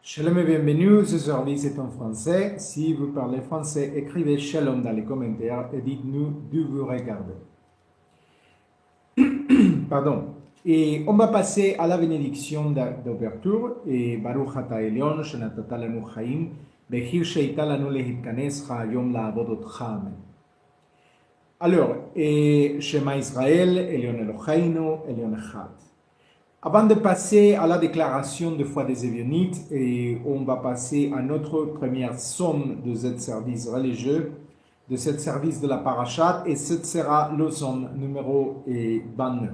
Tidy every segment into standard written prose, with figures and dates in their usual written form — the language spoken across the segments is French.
Shalom et bienvenue, ce service est en français. Si vous parlez français, écrivez Shalom dans les commentaires et dites-nous d'où vous regardez. Pardon. Et on va passer à la bénédiction d'ouverture. Et Baruch ata Elyon, shenatata lanu chaim, bechir sheita lanu lehitkanes hayom la'avodotcha. Amen. Alors, Shema Israël, Elyon Eloheinu, Elyon Echad. Avant de passer à la déclaration de foi des Ébionites, et on va passer à notre première somme de ce service religieux, de ce service de la Parashat, et ce sera le somme numéro 29.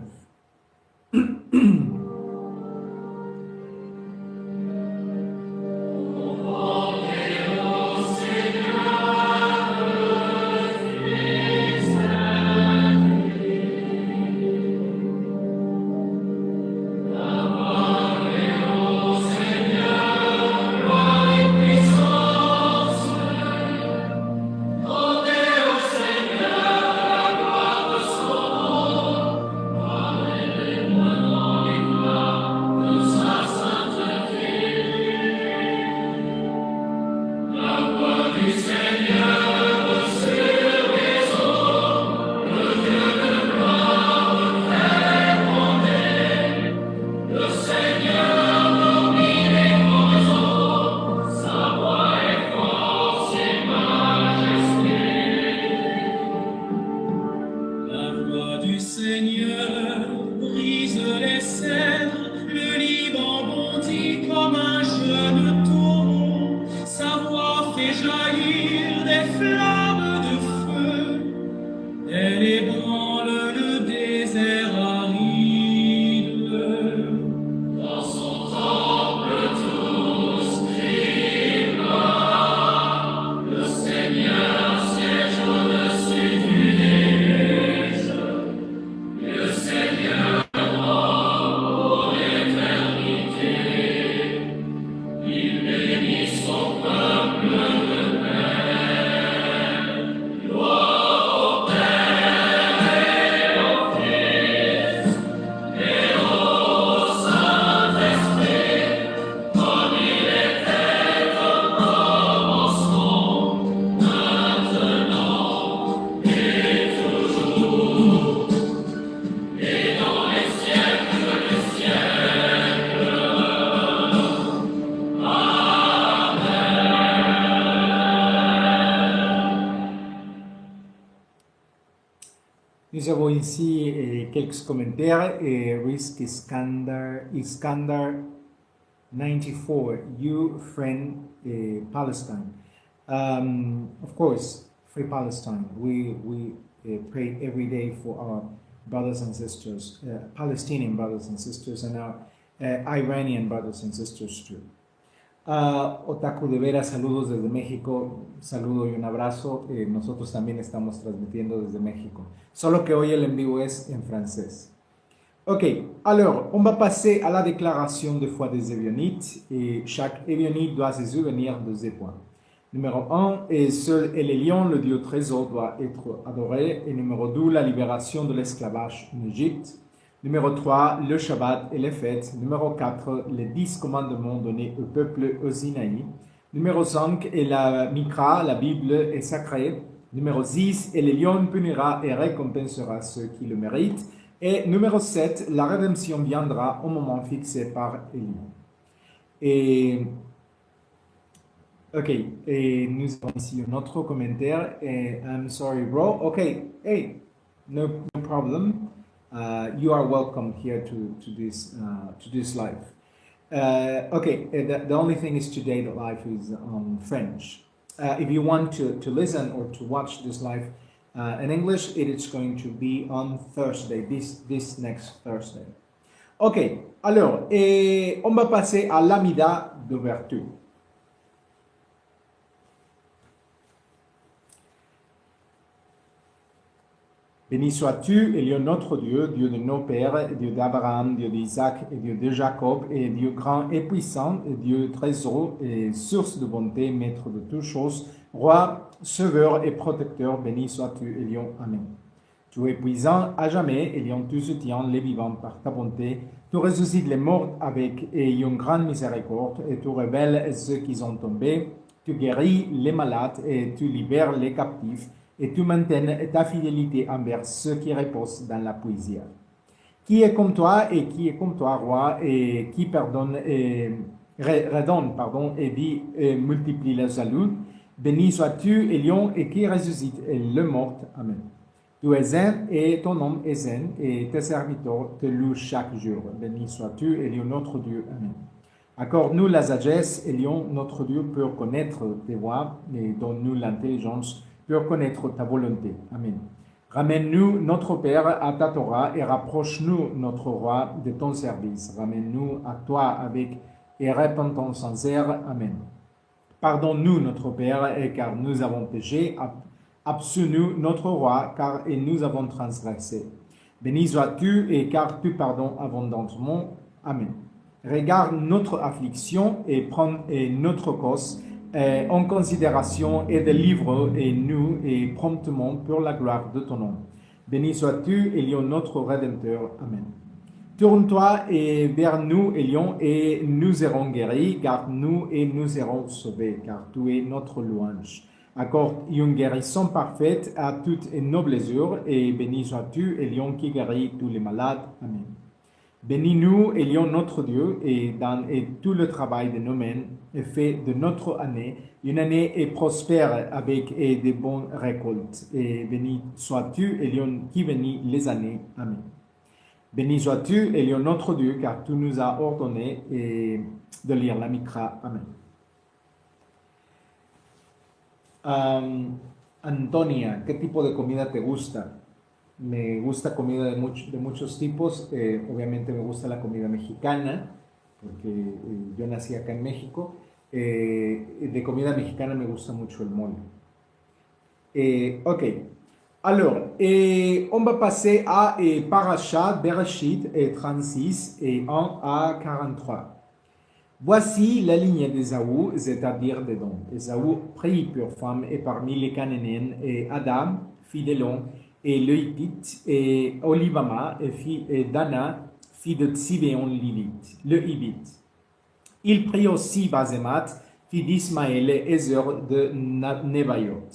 Nous avons ici quelques commentaires. Risk Iskandar 94, you friend Palestine. Of course, free Palestine. We pray every day for our brothers and sisters, Palestinian brothers and sisters, and our Iranian brothers and sisters too. Otaku de Vera, saludos desde México, saludo y un abrazo. Nosotros también estamos transmitiendo desde México, solo que hoy el en vivo es en français. Ok, alors on va passer à la déclaration de foi des Ébionites, et chaque Ébionite doit se souvenir de ces points. Numéro 1, seul Elion, le Dieu trésor, doit être adoré. Et numéro 2, la libération de l'esclavage en Égypte. Numéro 3, le Shabbat et les fêtes. Numéro 4, les 10 commandements donnés au peuple au Sinaï. Numéro 5, et la Mikra, la Bible est sacrée. Numéro 6, et l'Elion punira et récompensera ceux qui le méritent. Et numéro 7, la rédemption viendra au moment fixé par Elion. Et ok, et nous avons ici un autre commentaire. I'm sorry, bro. Ok, hey, no problem. You are welcome here to this live. Okay, the only thing is today the live is on French. If you want to listen or to watch this live in English, it is going to be on Thursday, this next Thursday. Ok, alors, on va passer à l'amida d'ouverture. Béni sois-tu, Elion notre Dieu, Dieu de nos pères, Dieu d'Abraham, Dieu d'Isaac et Dieu de Jacob, et Dieu grand et puissant, et Dieu trésor et source de bonté, maître de toutes choses, roi, sauveur et protecteur, béni sois-tu, Elion. Amen. Tu es puissant à jamais, et tu soutiens les vivants par ta bonté. Tu ressuscites les morts avec une grande miséricorde, et tu révèles ceux qui sont tombés. Tu guéris les malades, et tu libères les captifs, et tu maintiens ta fidélité envers ceux qui reposent dans la poussière. Qui est comme toi, et qui est comme toi, roi, et qui pardonne redonne, et dit, et multiplie le salut. Béni sois-tu, Elion, et qui ressuscite le mort. Amen. Tu es saint, et ton nom est saint, et tes serviteurs te louent chaque jour. Béni sois-tu, Elion, notre Dieu. Amen. Accorde-nous la sagesse, Elion, notre Dieu, pour connaître tes voies, et donne-nous l'intelligence pour connaître ta volonté. Amen. Ramène-nous, notre Père, à ta Torah, et rapproche-nous, notre Roi, de ton service. Ramène-nous à toi avec repentance sincère. Amen. Pardonne-nous, notre Père, car nous avons péché. Absous-nous, notre Roi, car nous avons transgressé. Béni sois-tu, et car tu pardonnes abondamment. Amen. Regarde notre affliction et prends notre cause en considération et délivre-nous et promptement pour la gloire de ton nom. Béni sois-tu, Elion, notre Rédempteur. Amen. Tourne-toi vers nous, Elion, et nous serons guéris. Garde-nous et nous serons sauvés, car tu es notre louange. Accorde une guérison parfaite à toutes nos blessures, et béni sois-tu, Elion, qui guérit tous les malades. Amen. Bénis-nous, Elion, notre Dieu, et tout le travail de nos mains, et fait de notre année une année prospère avec de bonnes récoltes. Et béni sois-tu, Elion, qui bénit les années. Amen. Béni sois-tu, Elion, notre Dieu, car tu nous as ordonné de lire la Mikra. Amen. Antonia, ¿qué tipo de comida te gusta? Me gusta comida de muchos tipos. Obviamente me gusta la comida mexicana, porque yo nací acá en México. De comida mexicana me gusta mucho el mole. Ok. Alors, on va passer à Parashat Bereshit 36 et 1 à 43. Voici la lignée d'Ésaü, c'est-à-dire d'Édom. Ésaü prit pour femme et parmi les Cananéens et Adam, fille d'Élon, et le Hittite, et Olivama, et Dana, fille de Tsibéon le Hivite. Il prit aussi Basemat, fille d'Ismaël, et Ezer de Nebayot.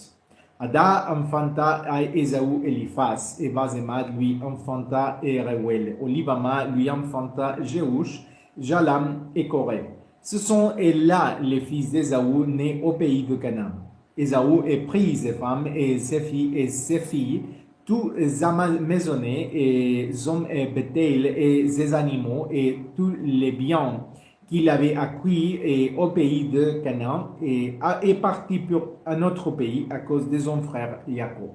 Ada enfanta à Ésaü Eliphaz, et Basemat lui enfanta Reuel. Olivama lui enfanta Jéhush, Jalam et Coré. Ce sont là les fils d'Ésaü nés au pays de Canaan. Ésaü prit ses femmes et ses filles, tous amaisonnés et hommes et bétail et ses animaux et tous les biens qu'il avait acquis au pays de Canaan et est parti pour un autre pays à cause de son frère Jacob.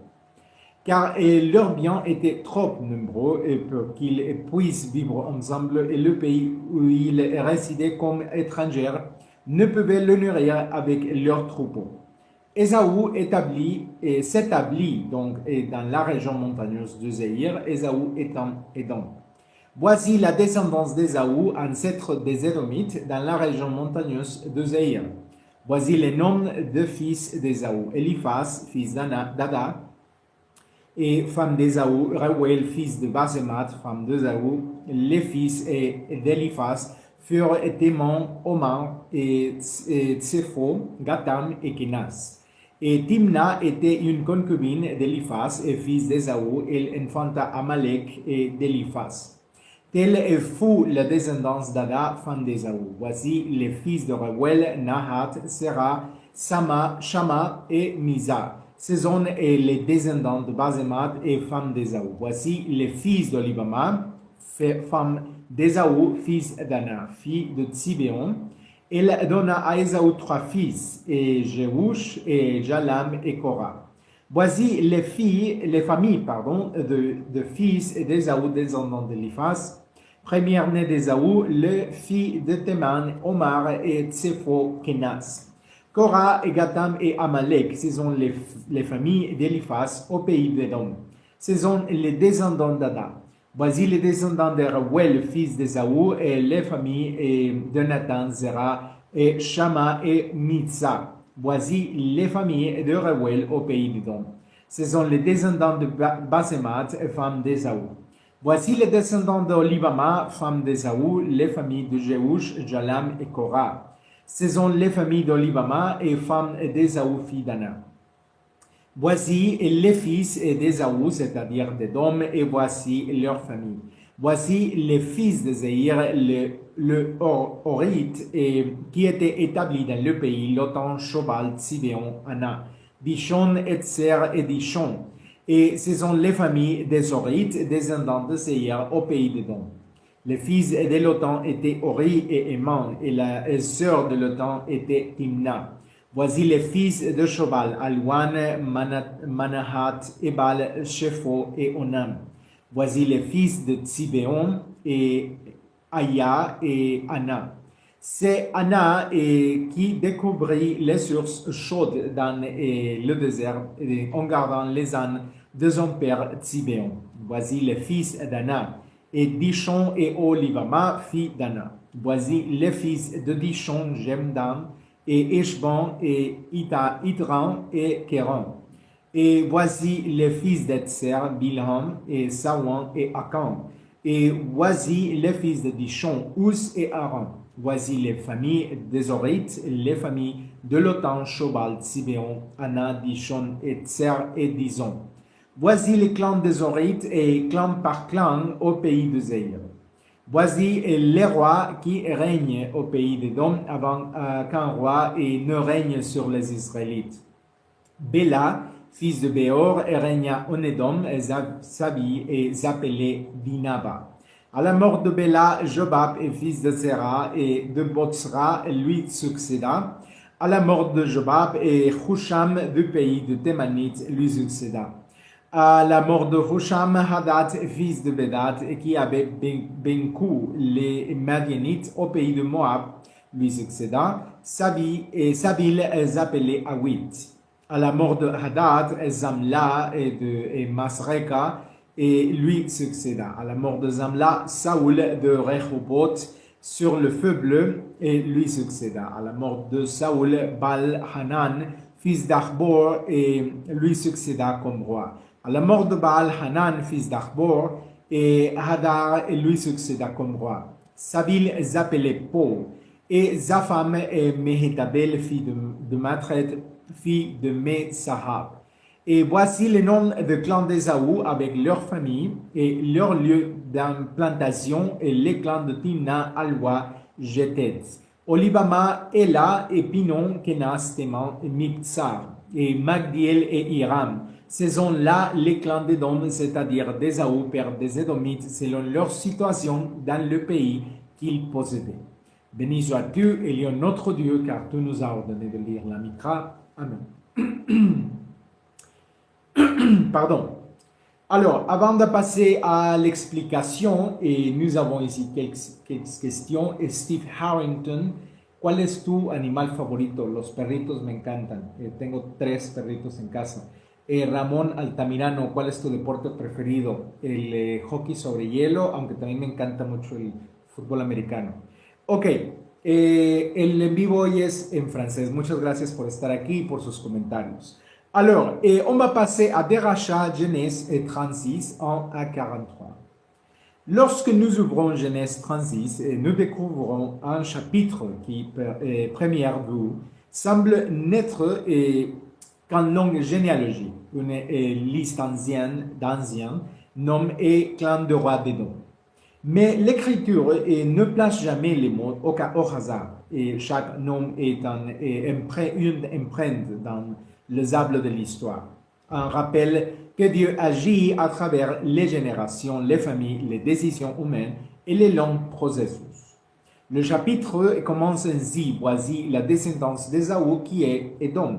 Car leurs biens étaient trop nombreux pour qu'ils puissent vivre ensemble et le pays où ils résidaient comme étrangers ne pouvait le nourrir avec leurs troupeaux. Ésaü s'établit donc dans la région montagneuse de Séir, Ésaü étant Édom. Voici la descendance d'Ésaü, ancêtre des Édomites, dans la région montagneuse de Séir. Voici les noms de fils d'Ésaü: Eliphaz, fils d'Ada, et femme d'Ésaü, Reuel, fils de Basemat, femme d'Ésaü. Les fils d'Eliphaz furent Téman, Omar, et Tsepho, Gatam et Kenas. Et Timna était une concubine d'Eliphaz, et fils d'Ésaü. Elle enfanta Amalek et d'Eliphaz. Telle fut la descendance d'Ada, femme d'Ésaü. Voici les fils de Reuel, Nahat, Serah, Shama et Misa. Ce sont les descendants de Basemat et femme d'Ésaü. Voici les fils d'Olivama, femme d'Ésaü, fils d'Ana, fille de Tsibéon. Elle donna à Ésaü 3 fils, et Jéhush, et Jalam, et Korah. Voici les familles de fils d'Ésaü, descendants d'Eliphaz. Première-née d'Ésaü, le fils de Téman, Omar, et Tsepho, Kenas. Korah, et Gatam, et Amalek, ce sont les familles d'Eliphaz au pays d'Édom. Ce sont les descendants d'Ada. Voici les descendants de Reuel, fils d'Ésaü, et les familles de Nathan, Zera, et Shama et Mitsa. Voici les familles de Reuel au pays d'Édom. Ce sont les descendants de Basemat, femme d'Ésaü. Voici les descendants d'Olibama, femme d'Ésaü, les familles de Jéhush, Jalam et Korah. Ce sont les familles d'Olibama et femme d'Ésaü, fille d'Ana. Voici les fils d'Ésaü, c'est-à-dire d'Édom, et voici leurs familles. Voici les fils de Zéhir, le Horite, qui étaient établis dans le pays, Lotan, Shobal, Tsibéon, Ana, Dishon, Etzer et Dishon. Et ce sont les familles des Horites, descendants de Zéhir, au pays d'Édom. Les fils de Lotan étaient Hori et Éman, et la sœur de Lotan était Timna. Voici les fils de Shobal, Alwan, Manahat, Ebal, Shepho et Onam. Voici les fils de Tsibéon, et Aya et Anna. C'est Anna qui découvrit les sources chaudes dans le désert en gardant les ânes de son père Tsibéon. Voici les fils d'Anna, et Dishon et Olibama, fille d'Anna. Voici les fils de Dishon, Jemdan, et Eshban, et Idran, et Kéran. Et voici les fils d'Etzer, Bilham, et Sawan, et Akan. Et voici les fils de Dishon, Ous et Aran. Voici les familles des Horites, les familles de Lotan, Shobal, Tsibéon, Anna, Dishon, Etzer et Dizon. Voici les clans des Horites et clan par clan au pays de Zéhir. Voici les rois qui règnent au pays d'Édom avant qu'un roi ne règne sur les Israélites. Béla, fils de Béor, régna en Édom, Sabi et s'appelait Dinaba. À la mort de Béla, Jobab, fils de Zera et de Botsra, lui succéda. À la mort de Jobab, Husham du pays de Thémanite lui succéda. À la mort de Husham, Hadad, fils de Bedad, qui avait vaincu les Madianites au pays de Moab, lui succéda. Sabil s'appelait Awit. À la mort de Hadad, Zamla et Masreka, et lui succéda. À la mort de Zamla, Saoul de Rehoboth sur le feu bleu, et lui succéda. À la mort de Saoul, Baal-Hanan, fils d'Achbor, et lui succéda comme roi. À la mort de Baal-Hanan, fils d'Achbor, et Hadar, lui succéda comme roi. Sabil s'appelait Po, et sa femme est Mehétabel, fille de Matred, fille de Mésahab. Et voici les noms de clans d'Ésaü avec leurs familles et leurs lieux d'implantation et les clans de Timna, Alwa, Jetet, Olibama, Ela et Pinon, Kenas, Téman, Miptsar, et Magdiel et Hiram. Ce sont là les clans d'Édom, c'est-à-dire d'Ésaü, père des Édomites, selon leur situation dans le pays qu'ils possédaient. Béni sois-tu, Elion notre Dieu, car tu nous as ordonné de lire la Mikra. Amen. Pardon. Alors, avant de passer à l'explication, et nous avons ici quelques questions. Steve Harrington, ¿cuál es tu animal favorito? Los perritos me encantan. Tengo 3 perritos en casa. Ramón Altamirano, ¿cuál es tu deporte preferido? El hockey sobre hielo, aunque también me encanta mucho el fútbol americano. Ok, el en vivo hoy es en francés. Muchas gracias por estar aquí y por sus comentarios. Alors, on va passer à Déracha, Genèse 36, 1 à 43. Lorsque nous ouvrons Genèse 36, nous découvrons un chapitre qui, première vue, semble n'être qu'en longue généalogie, une liste d'anciens noms et clans de rois d'Édom. Mais l'écriture ne place jamais les mots au hasard, et chaque nom est une empreinte dans le sable de l'histoire. Un rappel que Dieu agit à travers les générations, les familles, les décisions humaines et les longs processus. Le chapitre commence ainsi: voici la descendance d'Ésaü qui est Édom.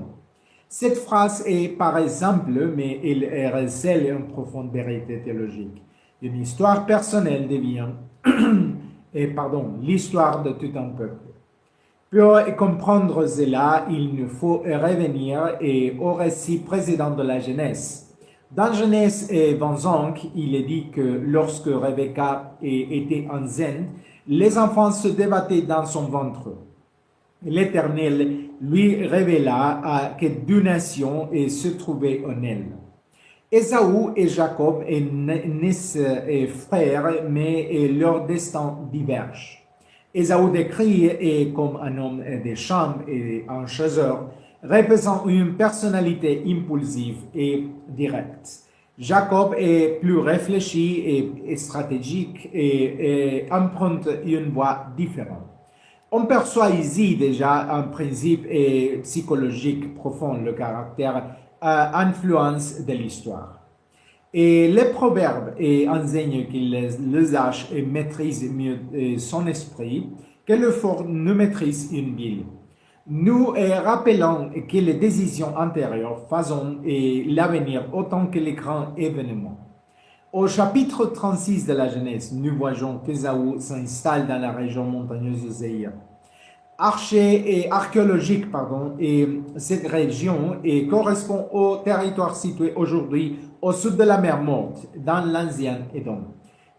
Cette phrase est par exemple, mais elle recèle une profonde vérité théologique. Une histoire personnelle devient l'histoire de tout un peuple. Pour comprendre cela, il nous faut revenir au récit précédent de la Genèse. Dans Genèse 25, il est dit que lorsque Rebecca était enceinte, les enfants se débattaient dans son ventre. L'Éternel lui révéla que 2 nations se trouvaient en elle. Ésaü et Jacob naissent frères, mais leur destin diverge. Ésaü décrit comme un homme des champs et un chasseur, représente une personnalité impulsive et directe. Jacob est plus réfléchi et stratégique et emprunte une voie différente. On perçoit ici déjà un principe psychologique profond, le caractère influence de l'histoire. Et les proverbes enseignent qu'il les âge maîtrise mieux son esprit que le fort ne maîtrise une ville. Nous rappelons que les décisions antérieures façonnent l'avenir autant que les grands événements. Au chapitre 36 de la Genèse, nous voyons qu'Ésaü s'installe dans la région montagneuse de Séir. Archéologique, et cette région correspond au territoire situé aujourd'hui au sud de la mer Morte, dans l'ancien Édom.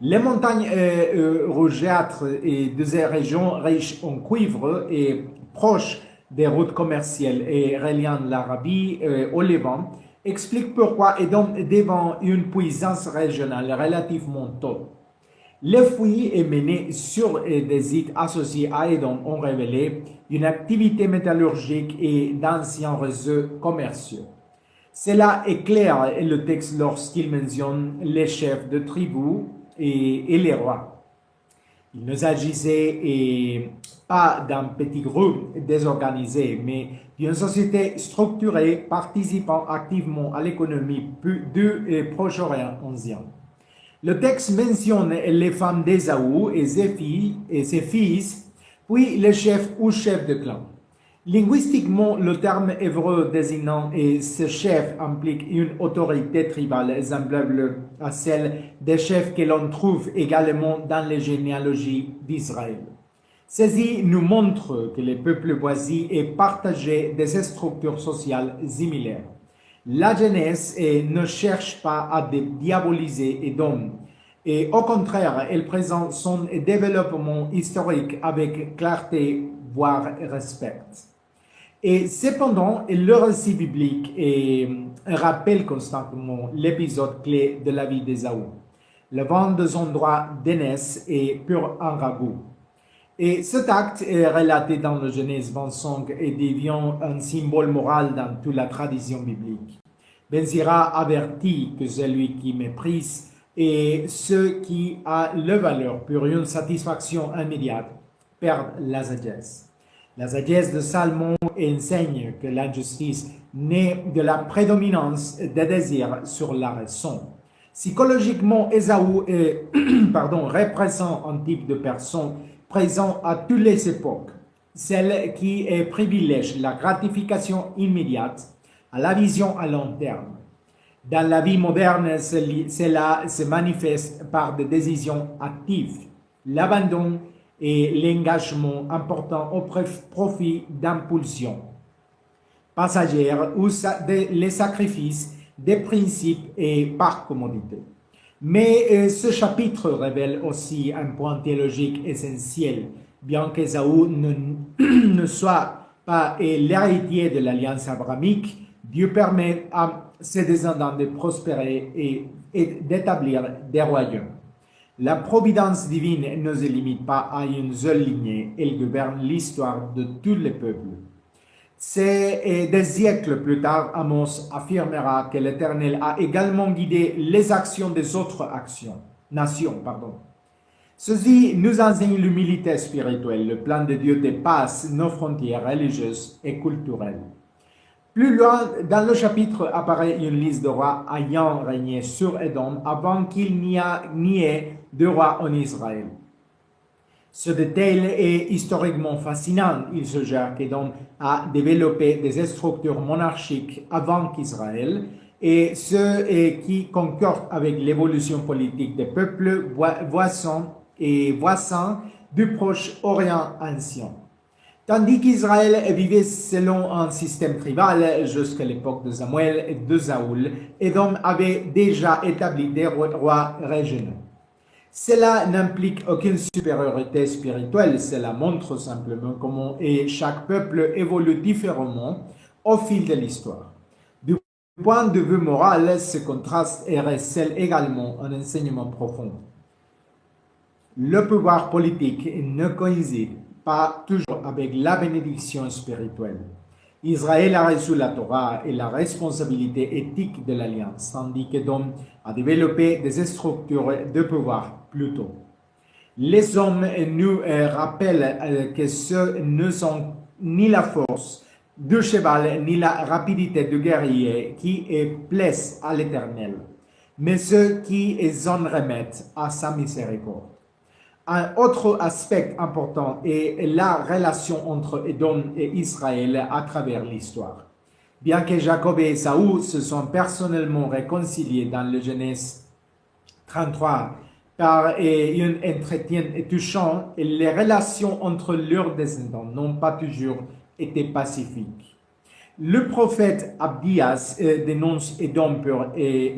Les montagnes rougeâtres de ces régions riches en cuivre et proches des routes commerciales et reliant l'Arabie au Levant expliquent pourquoi Édom devint une puissance régionale relativement tôt. Les fouilles menées sur des sites associés à Édom ont révélé une activité métallurgique et d'anciens réseaux commerciaux. Cela éclaire le texte lorsqu'il mentionne les chefs de tribus et les rois. Il ne s'agissait pas d'un petit groupe désorganisé, mais d'une société structurée participant activement à l'économie du Proche-Orient ancien. Le texte mentionne les femmes d'Ésaü et ses fils, puis les chefs ou chefs de clan. Linguistiquement, le terme hébreu désignant ce chef implique une autorité tribale semblable à celle des chefs que l'on trouve également dans les généalogies d'Israël. Ceci nous montre que les peuples voisins partageaient des structures sociales similaires. La Genèse ne cherche pas à diaboliser Édom, et au contraire, elle présente son développement historique avec clarté, voire respect. Et cependant, le récit biblique rappelle constamment l'épisode clé de la vie d'Ésaü. Le vent de son droit d'aînesse est pur en ragoût. Et cet acte est relaté dans le Genèse 25 et devient un symbole moral dans toute la tradition biblique. Ben Sira avertit que celui qui méprise et ceux qui a le valeur pour une satisfaction immédiate perdent la sagesse. La sagesse de Salomon enseigne que l'injustice naît de la prédominance des désirs sur la raison. Psychologiquement, Ésaü représente un type de personne présent à toutes les époques, celle qui privilège la gratification immédiate à la vision à long terme. Dans la vie moderne, cela se manifeste par des décisions actives, l'abandon et l'engagement important au profit d'impulsions passagères ou les sacrifices des principes et par commodité. Mais ce chapitre révèle aussi un point théologique essentiel, bien qu'Ésaü ne soit pas l'héritier de l'alliance abrahamique. Dieu permet à ses descendants de prospérer et d'établir des royaumes. La providence divine ne se limite pas à une seule lignée, elle gouverne l'histoire de tous les peuples. C'est des siècles plus tard, Amos affirmera que l'Éternel a également guidé les actions des autres nations. Ceci nous enseigne l'humilité spirituelle. Le plan de Dieu dépasse nos frontières religieuses et culturelles. Plus loin, dans le chapitre apparaît une liste de rois ayant régné sur Édom avant qu'il n'y ait de roi en Israël. Ce détail est historiquement fascinant. Il suggère qu'Édom a développé des structures monarchiques avant qu'Israël, et ce qui concorde avec l'évolution politique des peuples voisins du Proche-Orient ancien. Tandis qu'Israël vivait selon un système tribal jusqu'à l'époque de Samuel et de Saoul, Édom avait déjà établi des rois régionaux. Cela n'implique aucune supériorité spirituelle, cela montre simplement comment chaque peuple évolue différemment au fil de l'histoire. Point de vue moral, ce contraste recèle également un enseignement profond. Le pouvoir politique ne coïncide pas toujours avec la bénédiction spirituelle. Israël a reçu la Torah et la responsabilité éthique de l'Alliance, tandis qu'Édom a développé des structures de pouvoir plus tôt. Les hommes nous rappellent que ce ne sont ni la force du cheval ni la rapidité du guerrier qui plaisent à l'Éternel, mais ceux qui en remettent à sa miséricorde. Un autre aspect important est la relation entre Édom et Israël à travers l'histoire. Bien que Jacob et Ésaü se sont personnellement réconciliés dans le Genèse 33 par un entretien touchant, les relations entre leurs descendants n'ont pas toujours été pacifiques. Le prophète Abdias dénonce Édom pour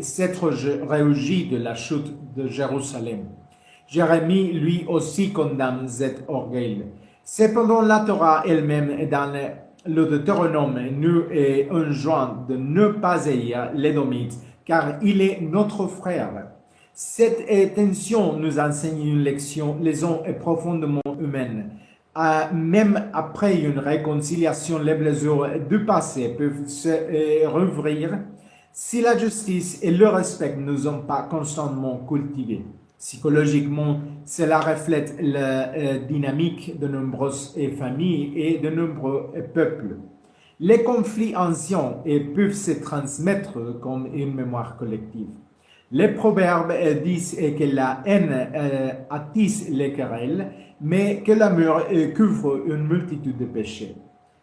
s'être réjoui de la chute de Jérusalem. Jérémie, lui aussi, condamne cet orgueil. Cependant, la Torah elle-même, dans le Deutéronome, nous enjoint de ne pas haïr l'Édomite, car il est notre frère. Cette tension nous enseigne une leçon profondément humaine. Même après une réconciliation, les blessures du passé peuvent se rouvrir si la justice et le respect ne sont pas constamment cultivés. Psychologiquement, cela reflète la dynamique de nombreuses familles et de nombreux peuples. Les conflits anciens peuvent se transmettre comme une mémoire collective. Les proverbes disent que la haine attise les querelles, mais que l'amour couvre une multitude de péchés.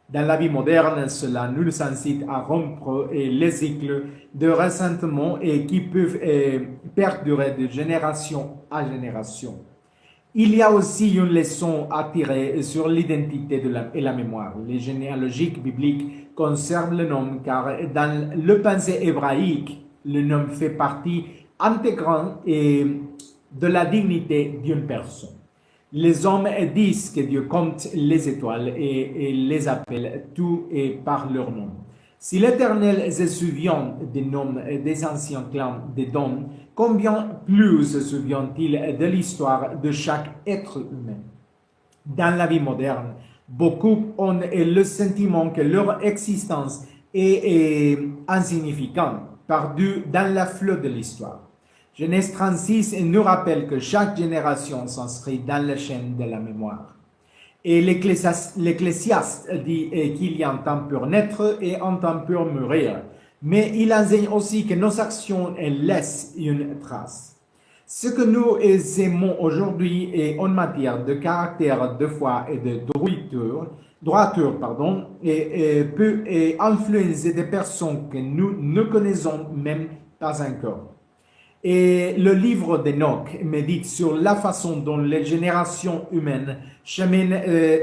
Dans la vie moderne, cela nous incite à rompre les cycles de ressentiment qui peuvent perdurer de génération à génération. Il y a aussi une leçon à tirer sur l'identité et la mémoire. Les généalogies bibliques conservent le nom car dans le pensée hébraïque, le nom fait partie intégrante de la dignité d'une personne. Les hommes disent que Dieu compte les étoiles et les appelle tous par leur nom. Si l'Éternel se souvient des noms des anciens clans d'Édom, combien plus se souvient-il de l'histoire de chaque être humain? Dans la vie moderne, beaucoup ont le sentiment que leur existence est insignifiante, perdue dans la flot de l'histoire. Genèse 36 nous rappelle que chaque génération s'inscrit dans la chaîne de la mémoire. Et l'Ecclésiaste dit qu'il y a un temps pour naître et un temps pour mourir. Mais il enseigne aussi que nos actions laissent une trace. Ce que nous aimons aujourd'hui en matière de caractère, de foi et de droiture peut influencer des personnes que nous ne connaissons même pas encore. Et le livre d'Enoch médite sur la façon dont les générations humaines cheminent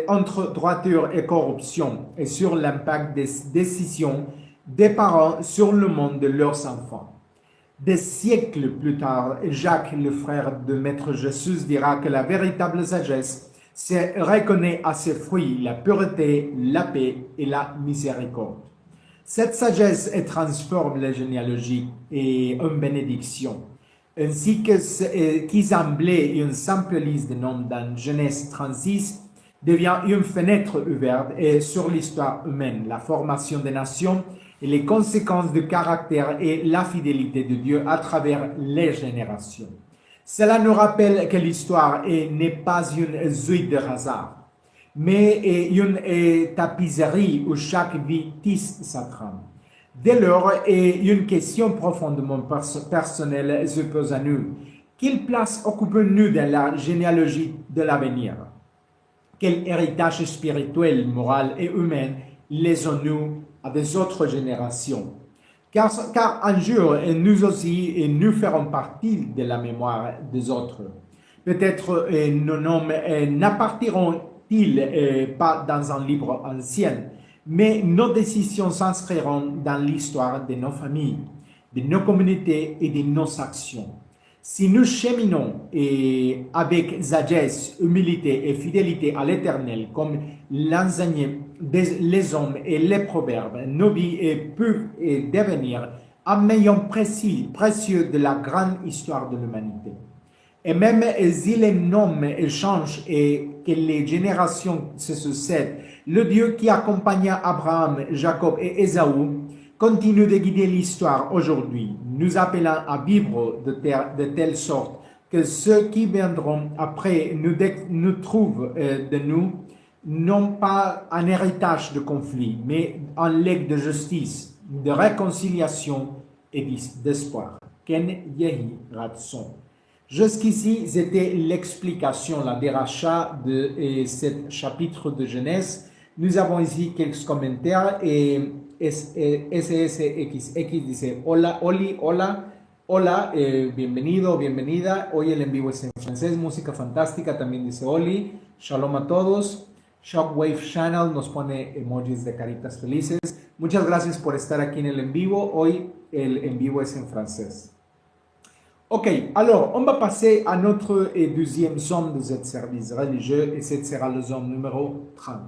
entre droiture et corruption et sur l'impact des décisions des parents sur le monde de leurs enfants. Des siècles plus tard, Jacques, le frère de Maître Jésus, dira que la véritable sagesse se reconnaît à ses fruits, la pureté, la paix et la miséricorde. Cette sagesse transforme les généalogies en bénédiction, ainsi qu'Issemblée, une simple liste de noms dans Genèse 36, devient une fenêtre ouverte sur l'histoire humaine, la formation des nations et les conséquences du caractère et la fidélité de Dieu à travers les générations. Cela nous rappelle que l'histoire n'est pas une suite de hasard, mais une tapisserie où chaque vie tisse sa trame. Dès lors, une question profondément personnelle se pose à nous. Quelle place occupons-nous dans la généalogie de l'avenir? Quel héritage spirituel, moral et humain laissons-nous à des autres générations? Car un jour, nous aussi, nous ferons partie de la mémoire des autres. Peut-être nos noms n'appartiront-ils pas dans un livre ancien, mais nos décisions s'inscriront dans l'histoire de nos familles, de nos communautés et de nos actions. Si nous cheminons avec sagesse, humilité et fidélité à l'Éternel, comme l'enseignent les hommes et les proverbes, nos vies peuvent devenir un maillon précieux de la grande histoire de l'humanité. Et même si les noms changent et que les générations se succèdent, le Dieu qui accompagna Abraham, Jacob et Ésaü continue de guider l'histoire aujourd'hui, nous appelant à vivre de telle sorte que ceux qui viendront après nous trouvent de nous, non pas un héritage de conflit, mais un legs de justice, de réconciliation et d'espoir. Ken Yehi Ratson. Jusqu'ici, c'était l'explication, la déracha de ce chapitre de Genèse. Nous avons ici quelques commentaires et SSXX dice, hola, Oli, hola, hola, bienvenido, bienvenida. Hoy el en vivo es en francés, música fantástica, también dice Oli. Shalom a todos. Shockwave Channel nos pone emojis de caritas felices. Muchas gracias por estar aquí en el en vivo. Hoy el en vivo es en francés. Ok, alors on va passer à notre deuxième somme de ce service religieux et ce sera le somme numéro 30.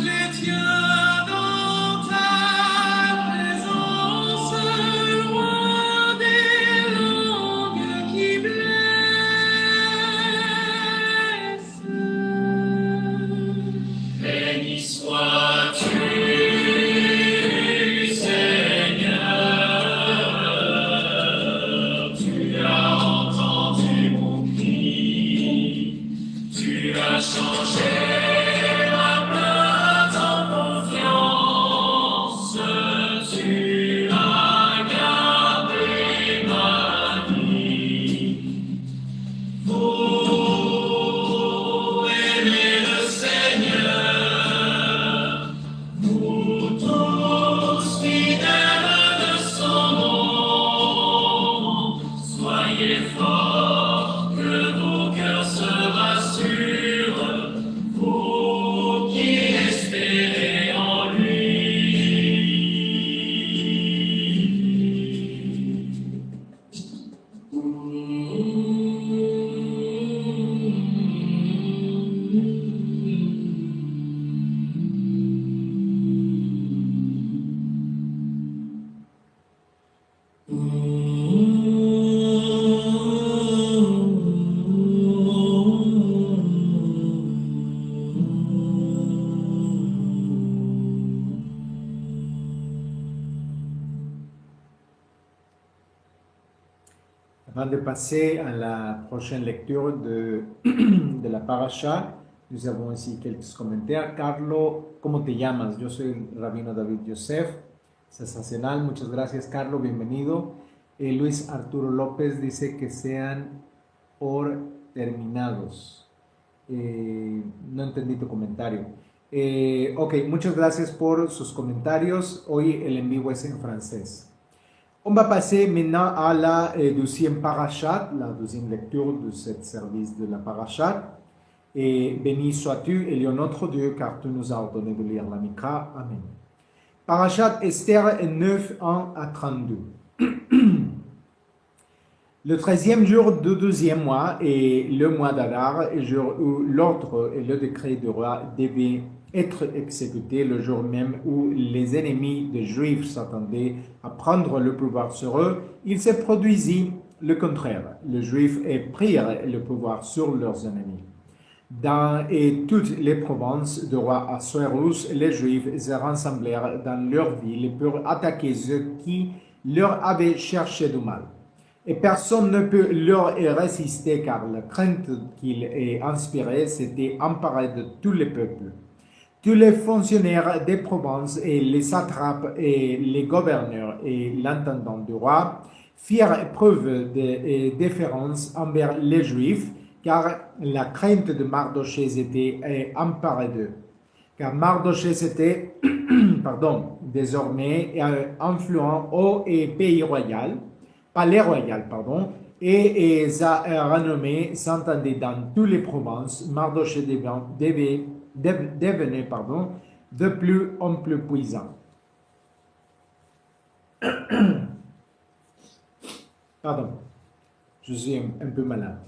Les tiens dans ta présence. Avant de passer à la prochaine lecture de la parasha, nous avons ici quelques commentaires. Carlos, ¿cómo te llamas? Yo soy el rabino David Yosef, sensacional. Muchas gracias, Carlos, bienvenido. Luis Arturo López dice que sean por terminados. No entendí tu comentario. Ok, muchas gracias por sus comentarios. Hoy el en vivo es en francés. On va passer maintenant à la deuxième parashat, la deuxième lecture de ce service de la parashat. Et béni sois-tu, Elion notre Dieu, car tu nous as ordonné de lire la Mikra. Amen. Parashat Esther 9, 1 à 32. Le 13e jour du 12e mois est le mois d'Adar, jour où l'ordre et le décret du roi devaient être exécutés, le jour même où les ennemis des Juifs s'attendaient à prendre le pouvoir sur eux. Il se produisit le contraire. Les Juifs prirent le pouvoir sur leurs ennemis. Dans toutes les provinces du roi Assuérus, les Juifs se rassemblèrent dans leur ville pour attaquer ceux qui leur avaient cherché du mal. Et personne ne peut leur résister car la crainte qu'ils inspiraient s'était emparée de tous les peuples. Tous les fonctionnaires des provinces et les satrapes et les gouverneurs et l'intendant du roi firent preuve de déférence envers les Juifs car la crainte de Mardochée était emparée d'eux. Car Mardochée était désormais influent au pays royal, palais royal, et sa renommée s'entendait dans toutes les provinces. Mardochée devenait de plus en plus puissant. Pardon, je suis un peu malade.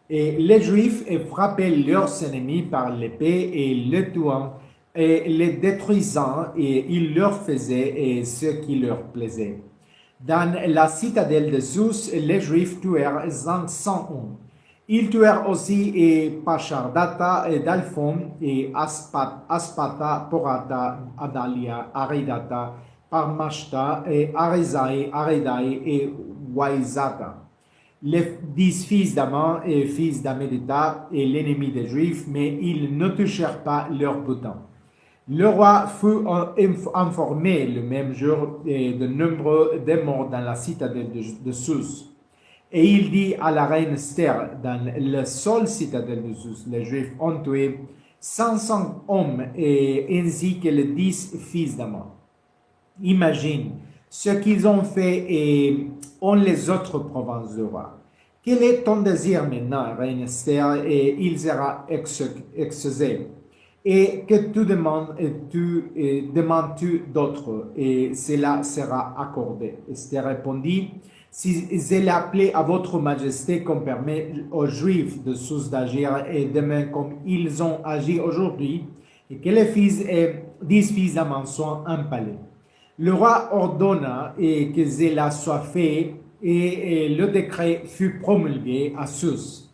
Et les Juifs frappaient leurs ennemis par l'épée et les tuant et les détruisant, et ils leur faisaient ce qui leur plaisait. Dans la citadelle de Zeus, les Juifs tuèrent 500 hommes. Ils tuèrent aussi Pachardata, Dalphon, et Aspata, Porata, Adalia, Aridata, Parmashta, Arizai, Aridai et Waizata. Les 10 fils d'Aman et fils d'Amédita et l'ennemi des Juifs, mais ils ne touchèrent pas leur bouton. Le roi fut informé le même jour de nombre de morts dans la citadelle de Zeus. Et il dit à la reine Esther, dans la seule citadelle de Zeus, les Juifs ont tué 500 hommes ainsi que les 10 fils d'Aman. Imagine ce qu'ils ont fait en les autres provinces du roi. Quel est ton désir maintenant, reine Esther, et il sera exaucé. Et que demandes-tu d'autre, et cela sera accordé. Esther répondit, si j'ai appelé à votre majesté qu'on permet aux Juifs de Zeus d'agir et demain comme ils ont agi aujourd'hui, et que les 10 fils d'Aman soient empalés. Le roi ordonna que cela soit fait, et le décret fut promulgué à Zeus.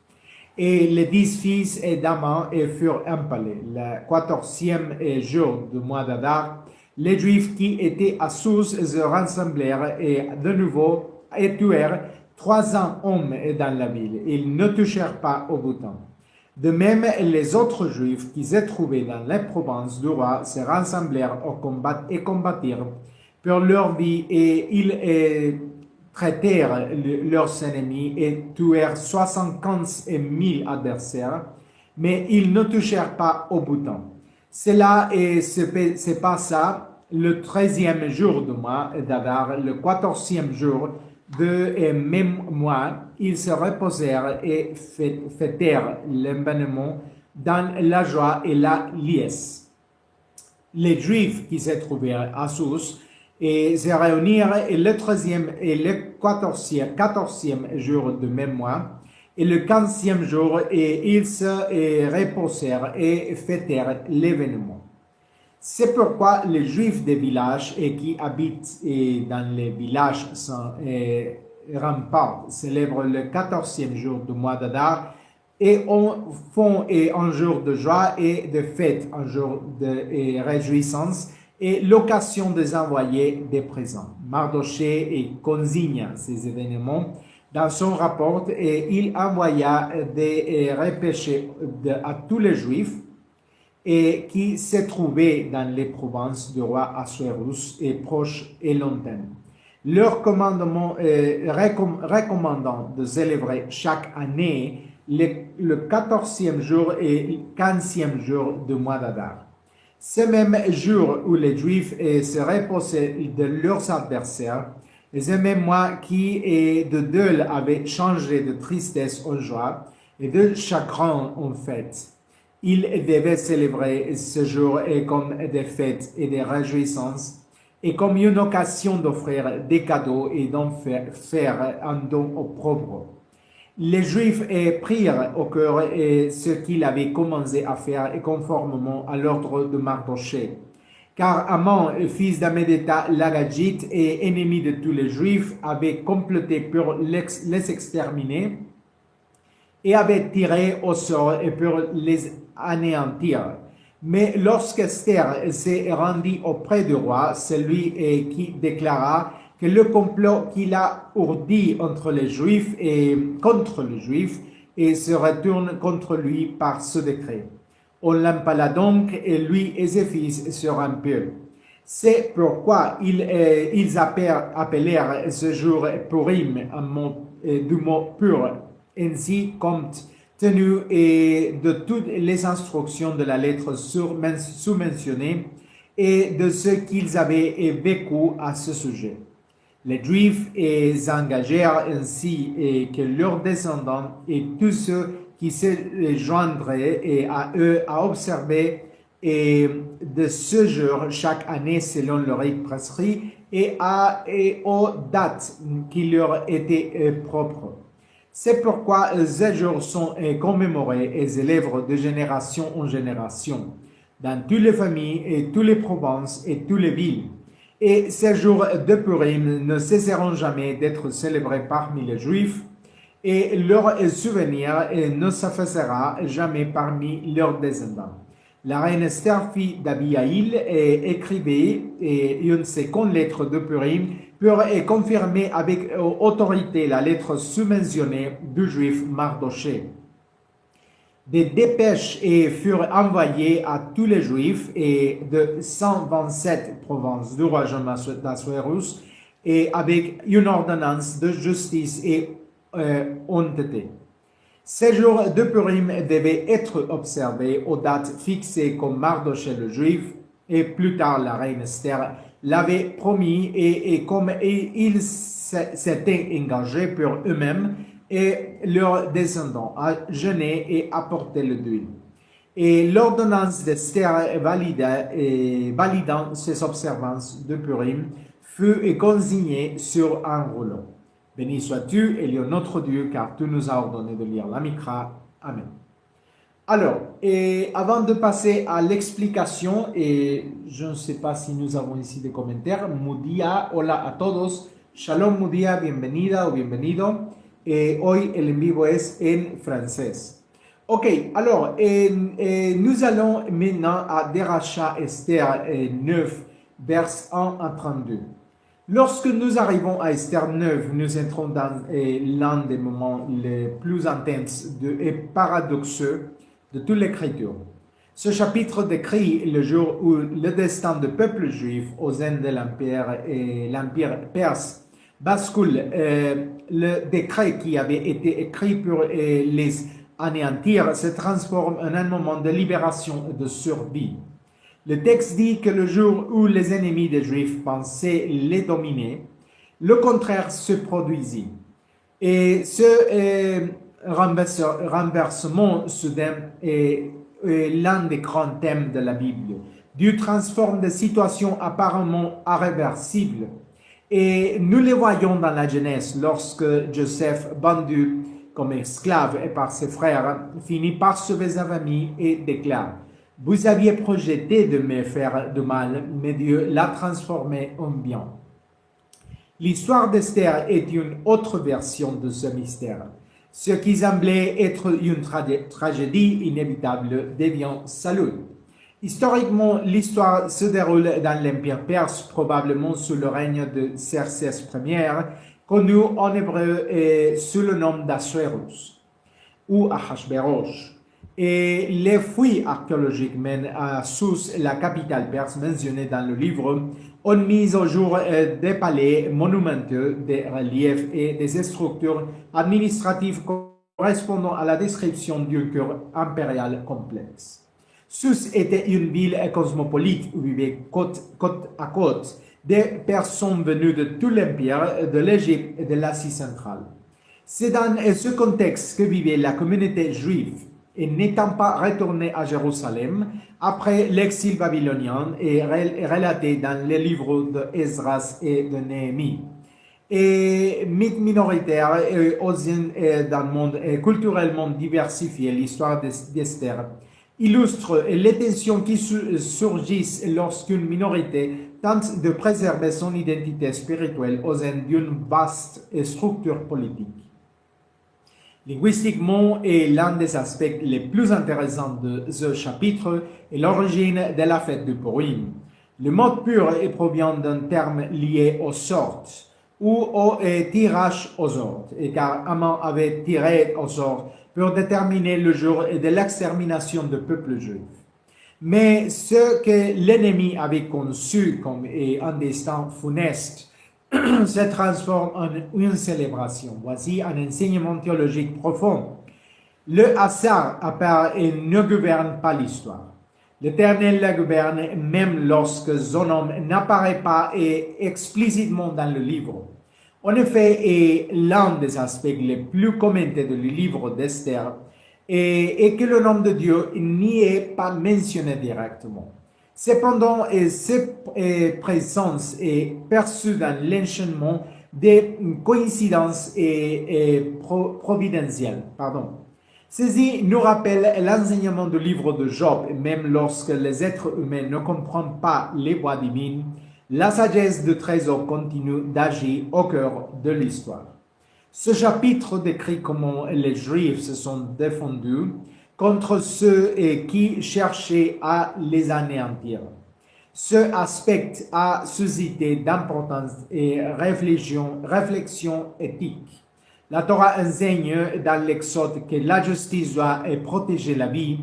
Et les 10 fils d'Aman furent empalés. Le 14e jour du mois d'Adar, les Juifs qui étaient à Zeus se rassemblèrent et de nouveau tuèrent 300 hommes dans la ville. Ils ne touchèrent pas au bouton. De même, les autres Juifs qui se trouvaient dans les provinces du roi se rassemblèrent au combat et combattirent pour leur vie, et ils traitèrent leurs ennemis et tuèrent 75 000 adversaires, mais ils ne touchèrent pas au bouton. Cela se passa le 13e jour du mois d'Adar, le 14e jour de même mois. Ils se reposèrent et fêtèrent l'événement dans la joie et la liesse. Les Juifs qui se trouvaient à Zeus et se réunirent le 13e et le 14e jour du même mois, et le 15e jour, et ils se reposèrent et fêtèrent l'événement. C'est pourquoi les Juifs des villages qui habitent dans les villages sans rempart célèbrent le 14e jour du mois d'Adar et font un jour de joie et de fête, un jour de réjouissance et l'occasion de envoyer des présents. Mardochée consigne ces événements Dans son rapport, il envoya des repêchés à tous les Juifs qui se trouvaient dans les provinces du roi Assuérus et proches et lointaines, leur commandement recommandant de célébrer chaque année le 14e jour et le 15e jour du mois d'Adar. Ce même jour où les Juifs se reposaient de leurs adversaires, et ce même mois qui de deuil avait changé de tristesse en joie et de chagrin en fête. Ils devaient célébrer ce jour comme des fêtes et des réjouissances et comme une occasion d'offrir des cadeaux et d'en faire un don aux pauvres. Les Juifs prirent au cœur ce qu'il avait commencé à faire et conformément à l'ordre de Mardochée. Car Aman, fils d'Amédéta l'Agagite et ennemi de tous les Juifs, avait comploté pour les exterminer et avait tiré au sort pour les anéantir. Mais lorsqu'Esther s'est rendue auprès du roi, celui qui déclara que le complot qu'il a ourdi entre les Juifs et contre les Juifs et se retourne contre lui par ce décret. On l'empala donc et lui et ses fils sur un peu. C'est pourquoi ils appelèrent ce jour Purim, du mot pur, ainsi compte tenu de toutes les instructions de la lettre sous-mentionnée et de ce qu'ils avaient vécu à ce sujet. Les Juifs engagèrent ainsi que leurs descendants et tous ceux qui se joindraient à eux à observer de ce jour chaque année selon leur prescrit et aux dates qui leur étaient propres. C'est pourquoi ces jours sont commémorés et s'élèvent de génération en génération dans toutes les familles et toutes les provinces et toutes les villes. Et ces jours de Purim ne cesseront jamais d'être célébrés parmi les Juifs et leur souvenir ne s'effacera jamais parmi leurs descendants. La reine Esther, fille d'Abihaïl, écrivait une seconde lettre de Purim pour confirmer avec autorité la lettre sous-mentionnée du juif Mardochée. Des dépêches furent envoyées à tous les Juifs de 127 provinces du royaume d'Assuérus et avec une ordonnance de justice et honnêteté. Ces jours de Purim devaient être observés aux dates fixées comme Mardochée le Juif et plus tard la reine Esther l'avait promis et comme ils s'étaient engagés pour eux-mêmes et leurs descendants à jeûner et à porter le deuil. Et l'ordonnance d'Esther validant ces observances de Purim fut consignée sur un rouleau. Béni sois-tu, Elion notre Dieu, car tu nous as ordonné de lire la Mikra. Amen. Alors, avant de passer à l'explication, et je ne sais pas si nous avons ici des commentaires, Mudia, hola a todos, Shalom Mudia, bienvenida o bienvenido, hoy el en vivo es en francés. Ok, alors, nous allons maintenant à Deracha Esther 9, vers 1 à 32. Lorsque nous arrivons à Esther 9, nous entrons dans l'un des moments les plus intenses et paradoxeux de toute l'Écriture. Ce chapitre décrit le jour où le destin du peuple juif aux sein de l'Empire perse bascule. Le décret qui avait été écrit pour les anéantir se transforme en un moment de libération et de survie. Le texte dit que le jour où les ennemis des Juifs pensaient les dominer, le contraire se produisit. Et ce renversement soudain est l'un des grands thèmes de la Bible. Dieu transforme des situations apparemment irréversibles. Et nous le voyons dans la Genèse lorsque Joseph, vendu comme esclave et par ses frères, finit par sauver sa famille et déclare: vous aviez projeté de me faire du mal, mais Dieu l'a transformé en bien. L'histoire d'Esther est une autre version de ce mystère. Ce qui semblait être une tragédie inévitable devient salut. Historiquement, l'histoire se déroule dans l'Empire perse, probablement sous le règne de Xerxès Ier, connu en hébreu sous le nom d'Assuérus ou Ahashverosh. Et les fouilles archéologiques mènent à Sousse, la capitale perse mentionnée dans le livre, ont mis au jour des palais monumenteux, des reliefs et des structures administratives correspondant à la description d'un cœur impérial complexe. Sousse était une ville cosmopolite où vivaient côte à côte des personnes venues de tout l'Empire, de l'Égypte et de l'Asie centrale. C'est dans ce contexte que vivait la communauté juive, et n'étant pas retournée à Jérusalem après l'exil babylonien et relaté dans les livres d'Esdras et de Néhémie. Et mythe minoritaire dans le monde culturellement diversifié, l'histoire d'Esther illustre les tensions qui surgissent lorsqu'une minorité tente de préserver son identité spirituelle au sein d'une vaste structure politique. Linguistiquement, et l'un des aspects les plus intéressants de ce chapitre est l'origine de la fête de Purim. Le mot pur provient d'un terme lié aux sortes ou au tirage aux sortes, car Haman avait tiré aux sortes pour déterminer le jour de l'extermination du peuple juif. Mais ce que l'ennemi avait conçu comme un destin funeste se transforme en une célébration. Voici un enseignement théologique profond. Le hasard apparaît et ne gouverne pas l'histoire. L'Éternel la gouverne même lorsque son nom n'apparaît pas explicitement dans le livre. En effet, est l'un des aspects les plus commentés du livre d'Esther et que le nom de Dieu n'y est pas mentionné directement. Cependant, cette présence est perçue dans l'enchaînement des coïncidences providentielles. Ceci nous rappelle l'enseignement du livre de Job, même lorsque les êtres humains ne comprennent pas les voies divines, la sagesse du trésor continue d'agir au cœur de l'histoire. Ce chapitre décrit comment les Juifs se sont défendus contre ceux qui cherchaient à les anéantir. Ce aspect a suscité d'importantes réflexions éthiques. La Torah enseigne dans l'Exode que la justice doit protéger la vie,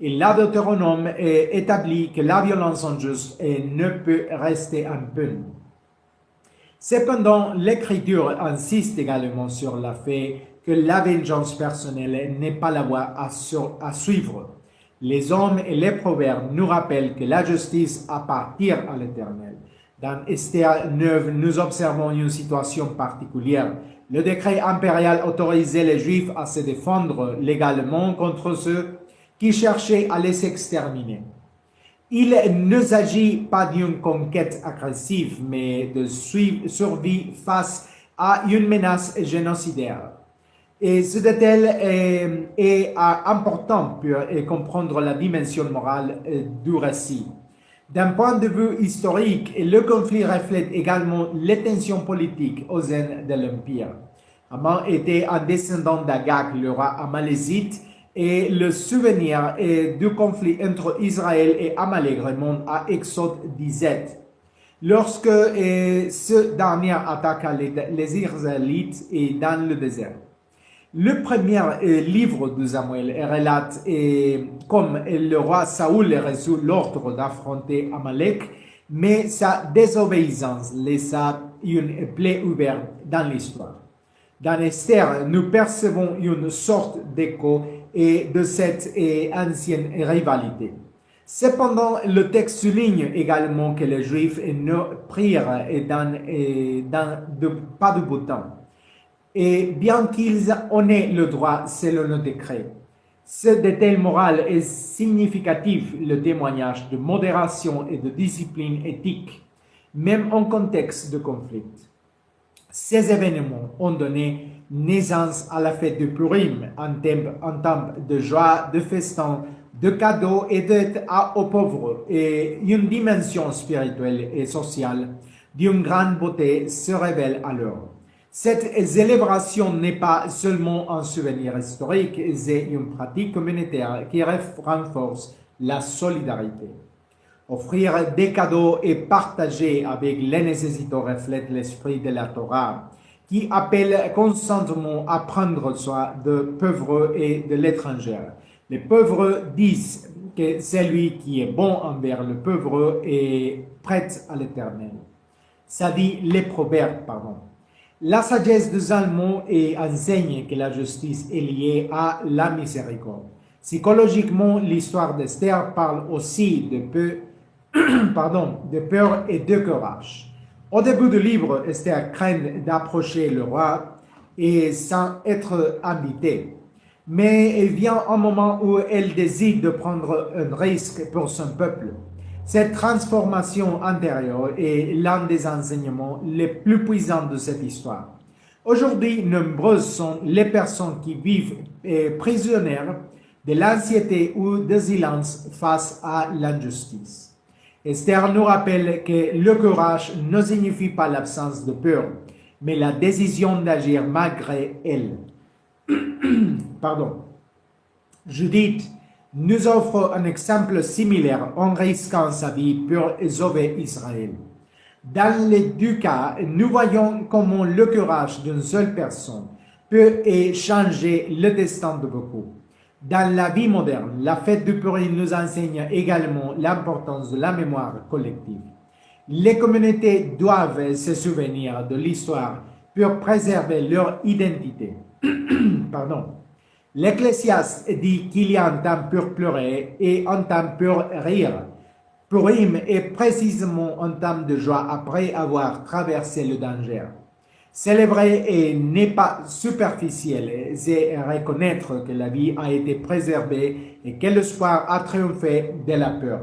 et la Deutéronome établit que la violence injuste ne peut rester impune. Cependant, l'Écriture insiste également sur le fait que la vengeance personnelle n'est pas la voie à suivre. Les hommes et les proverbes nous rappellent que la justice appartient à l'Éternel. Dans Esther 9, nous observons une situation particulière. Le décret impérial autorisait les Juifs à se défendre légalement contre ceux qui cherchaient à les exterminer. Il ne s'agit pas d'une conquête agressive, mais de survie face à une menace génocidaire. Et ce détail est important pour comprendre la dimension morale du récit. D'un point de vue historique, le conflit reflète également les tensions politiques au sein de l'Empire. Haman était un descendant d'Agag, le roi amalécite, et le souvenir du conflit entre Israël et Amalek remonte à Exode 17. Lorsque ce dernier attaqua les Israélites dans le désert. Le premier livre de Samuel relate comme le roi Saoul reçut l'ordre d'affronter Amalek, mais sa désobéissance laissa une plaie ouverte dans l'histoire. Dans Esther, nous percevons une sorte d'écho de cette ancienne rivalité. Cependant, le texte souligne également que les Juifs ne prirent pas de beau temps. Et bien qu'ils en aient le droit selon le décret, ce détail moral est significatif, le témoignage de modération et de discipline éthique, même en contexte de conflit. Ces événements ont donné naissance à la fête de Purim, un temps de joie, de festin, de cadeaux et d'aide aux pauvres, et une dimension spirituelle et sociale d'une grande beauté se révèle alors. Cette célébration n'est pas seulement un souvenir historique, c'est une pratique communautaire qui renforce la solidarité. Offrir des cadeaux et partager avec les nécessiteux reflète l'esprit de la Torah, qui appelle constamment à prendre soin de pauvres et de l'étranger. Les pauvres disent que celui qui est bon envers le pauvre est prêt à l'Éternel. Ça dit les proverbes, pardon. La sagesse de Salomon enseigne que la justice est liée à la miséricorde. Psychologiquement, l'histoire d'Esther parle aussi de peur et de courage. Au début du livre, Esther craint d'approcher le roi et sans être invitée. Mais il vient un moment où elle décide de prendre un risque pour son peuple. Cette transformation intérieure est l'un des enseignements les plus puissants de cette histoire. Aujourd'hui, nombreuses sont les personnes qui vivent prisonnières de l'anxiété ou de silence face à l'injustice. Esther nous rappelle que le courage ne signifie pas l'absence de peur, mais la décision d'agir malgré elle. Judith nous offre un exemple similaire en risquant sa vie pour sauver Israël. Dans les deux cas, nous voyons comment le courage d'une seule personne peut changer le destin de beaucoup. Dans la vie moderne, la fête du Purim nous enseigne également l'importance de la mémoire collective. Les communautés doivent se souvenir de l'histoire pour préserver leur identité. L'Ecclésiaste dit qu'il y a un temps pour pleurer et un temps pour rire. Purim est précisément un temps de joie après avoir traversé le danger. Célébrer n'est pas superficiel, c'est reconnaître que la vie a été préservée et que l'espoir a triomphé de la peur.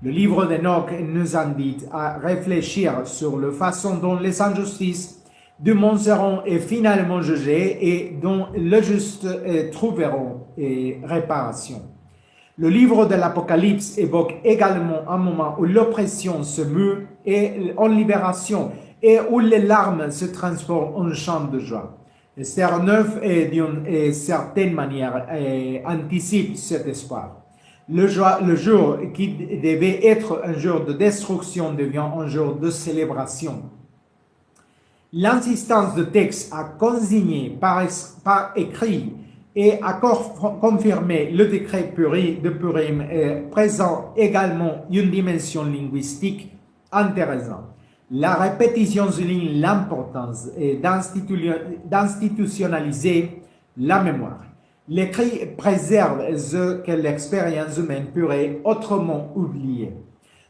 Le livre d'Enoch nous invite à réfléchir sur la façon dont les injustices du monde seront finalement jugées et dont le juste trouveront réparation. Le livre de l'Apocalypse évoque également un moment où l'oppression se meut en libération et où les larmes se transforment en chants de joie. Esther 9, d'une certaine manière, anticipe cet espoir. Le jour qui devait être un jour de destruction devient un jour de célébration. L'insistance du texte à consigner par écrit et à confirmer le décret de Purim présente également une dimension linguistique intéressante. La répétition souligne l'importance d'institutionnaliser la mémoire. L'écrit préserve ce que l'expérience humaine pourrait autrement oublier.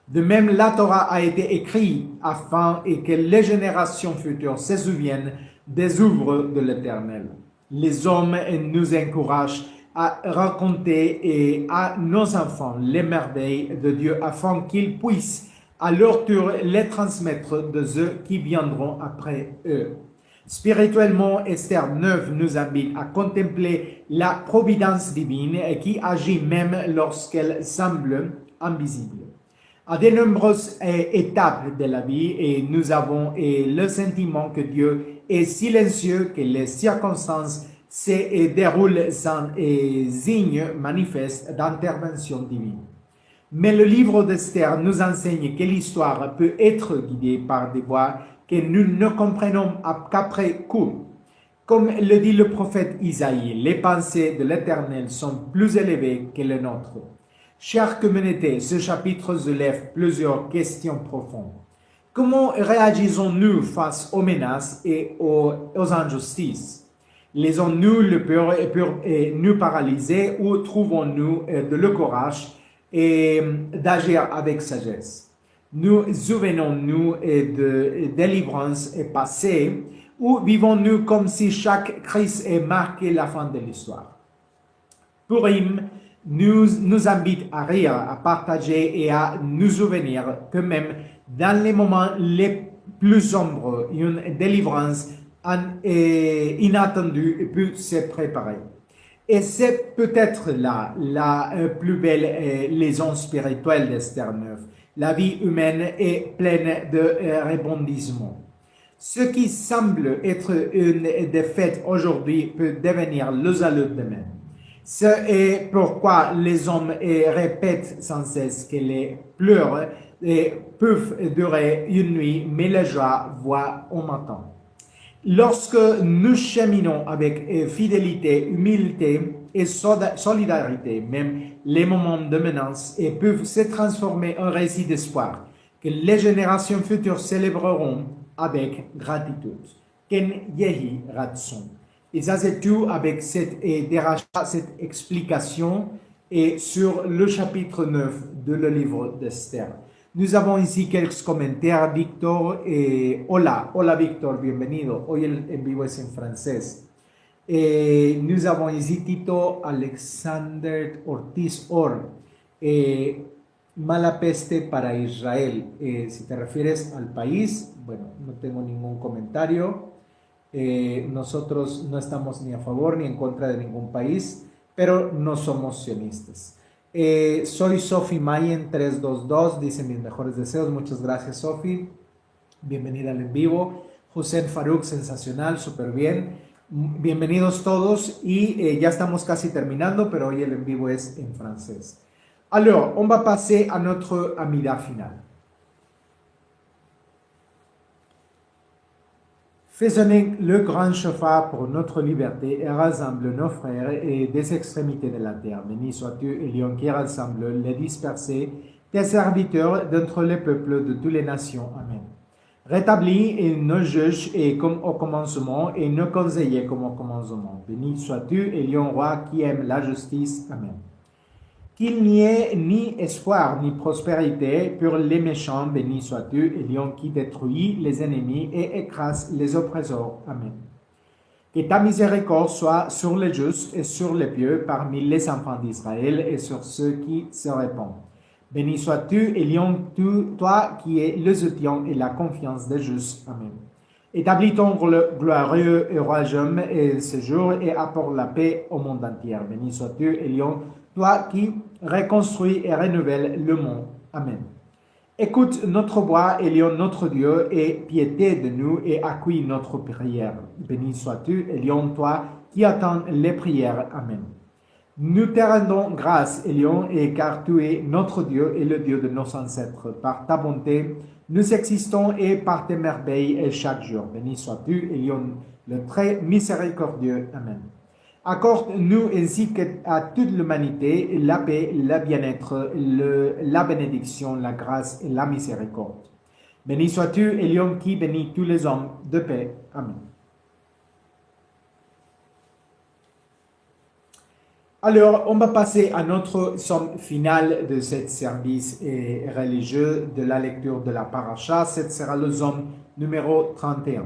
De même, la Torah a été écrite afin que les générations futures se souviennent des œuvres de l'Éternel. Les hommes nous encouragent à raconter à nos enfants les merveilles de Dieu afin qu'ils puissent à leur tour les transmettre de ceux qui viendront après eux. Spirituellement, Esther 9 nous invite à contempler la providence divine qui agit même lorsqu'elle semble invisible. À de nombreuses étapes de la vie, et nous avons le sentiment que Dieu est silencieux, que les circonstances se déroulent sans signe manifeste d'intervention divine. Mais le livre d'Esther nous enseigne que l'histoire peut être guidée par des voies que nous ne comprenons qu'après coup. Comme le dit le prophète Isaïe, les pensées de l'Éternel sont plus élevées que les nôtres. Chère communauté, ce chapitre soulève plusieurs questions profondes. Comment réagissons-nous face aux menaces et aux injustices? Laissons-nous le peur nous paralyser ou trouvons-nous de le courage et d'agir avec sagesse? Nous souvenons-nous de délivrance passée ou vivons-nous comme si chaque crise ait marqué la fin de l'histoire? Purim nous invite à rire, à partager et à nous souvenir que même dans les moments les plus sombres, une délivrance inattendue peut se préparer. Et c'est peut-être là la plus belle leçon spirituelle d'Esther 9. La vie humaine est pleine de rebondissements. Ce qui semble être une défaite aujourd'hui peut devenir le salut demain. C'est pourquoi les hommes répètent sans cesse que les pleurs peuvent durer une nuit, mais la joie voit au matin. Lorsque nous cheminons avec fidélité, humilité et solidarité, même les moments de menace et peuvent se transformer en récit d'espoir que les générations futures célébreront avec gratitude. Ken Yehi Ratson. Et ça, c'est tout avec cette explication et sur le chapitre 9 de le livre d'Esther. Nous avons ici quelques commentaires. Víctor, hola Víctor, bienvenido. Hoy el en vivo es en francés. Nous avons ici Tito Alexander Ortiz Or. Mala peste para Israel. Si te refieres al país, bueno, no tengo ningún comentario. Nosotros no estamos ni a favor ni en contra de ningún país, pero no somos sionistas. Soy Sofi Mayen 322, dice mis mejores deseos. Muchas gracias, Sofi. Bienvenida al en vivo. Hussein Farouk, sensacional, súper bien. Bienvenidos todos y ya estamos casi terminando, pero hoy el en vivo es en francés. Alors, on va passer à notre Amida finale. Faisonnez le grand chauffard pour notre liberté et rassemble nos frères et des extrémités de la terre. Béni sois-tu, Elion, qui rassemble les dispersés, tes serviteurs d'entre les peuples de toutes les nations. Amen. Rétablis nos juges et comme au commencement et nos conseillers comme au commencement. Béni sois-tu, Elion, roi qui aime la justice. Amen. Qu'il n'y ait ni espoir ni prospérité pour les méchants, béni sois-tu, Elion qui détruit les ennemis et écrase les oppresseurs. Amen. Que ta miséricorde soit sur les justes et sur les pieux parmi les enfants d'Israël et sur ceux qui se répandent. Béni sois-tu, Elion, toi qui es le soutien et la confiance des justes. Amen. Établis ton glorieux royaume et ce jour et apporte la paix au monde entier. Béni sois-tu, Elion, toi qui reconstruis et renouvelles le monde. Amen. Écoute notre voix, Elion, notre Dieu, et piété de nous et accueille notre prière. Béni sois-tu, Elion, toi qui attends les prières. Amen. Nous te rendons grâce, Elion, et car tu es notre Dieu et le Dieu de nos ancêtres. Par ta bonté, nous existons et par tes merveilles et chaque jour. Béni sois-tu, Elion, le très miséricordieux. Amen. Accorde-nous ainsi qu'à toute l'humanité la paix, le bien-être, la bénédiction, la grâce et la miséricorde. Béni sois-tu, Elion, qui bénit tous les hommes de paix. Amen. Alors, on va passer à notre somme finale de ce service religieux de la lecture de la paracha. Ce sera le somme numéro 31.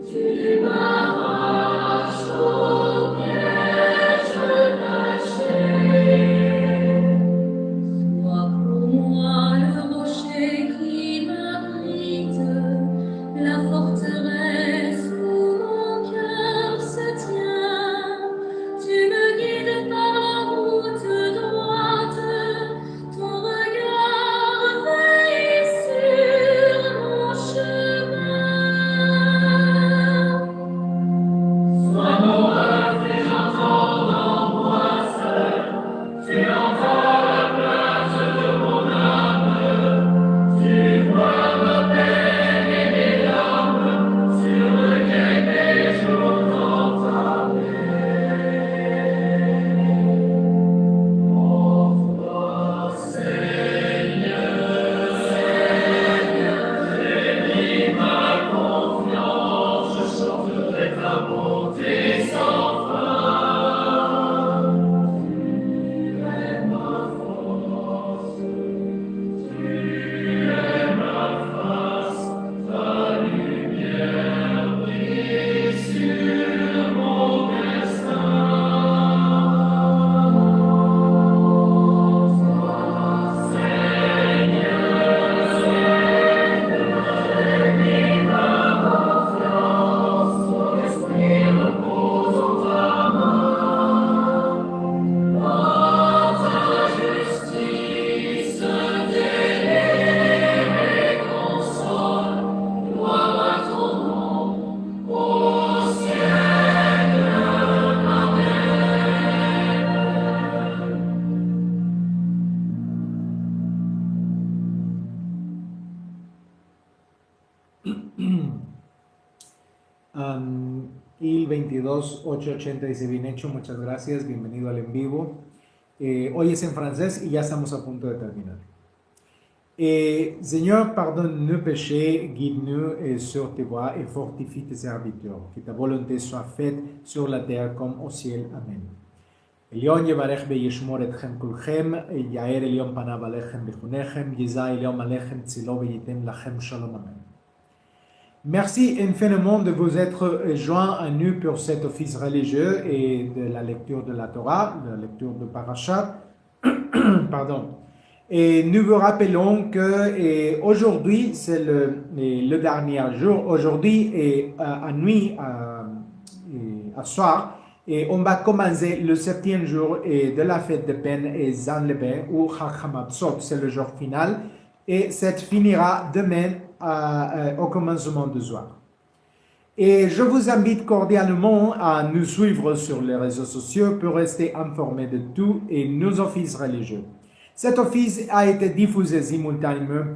Tu m'arraches au piège caché. Il 22880 dice, bien hecho, muchas gracias, bienvenido al en vivo. Hoy es en francés y ya estamos a punto de terminar. Seigneur, pardonne nos péchés, guide-nous sur tes voies et fortifie tes serviteurs. Que ta volonté soit faite sur la terre comme au ciel. Amen. עליון יברך וישמור אתכם כולכם, יאר עליון פניו עליכם וחונכם, יזע עליון עליכם צילו וייתן לכם שלום. אמן. Merci infiniment de vous être joints à nous pour cet office religieux et de la lecture de la Torah, de la lecture de Parashat. Pardon. Et nous vous rappelons que aujourd'hui, c'est le dernier jour. Aujourd'hui et à nuit, à soir, et on va commencer le 7e jour de la fête de Pen et Zan Leben ou Chag HaMatzot, c'est le jour final. Et ça finira demain au commencement du soir. Et je vous invite cordialement à nous suivre sur les réseaux sociaux pour rester informés de tout et nos offices religieux. Cet office a été diffusé simultanément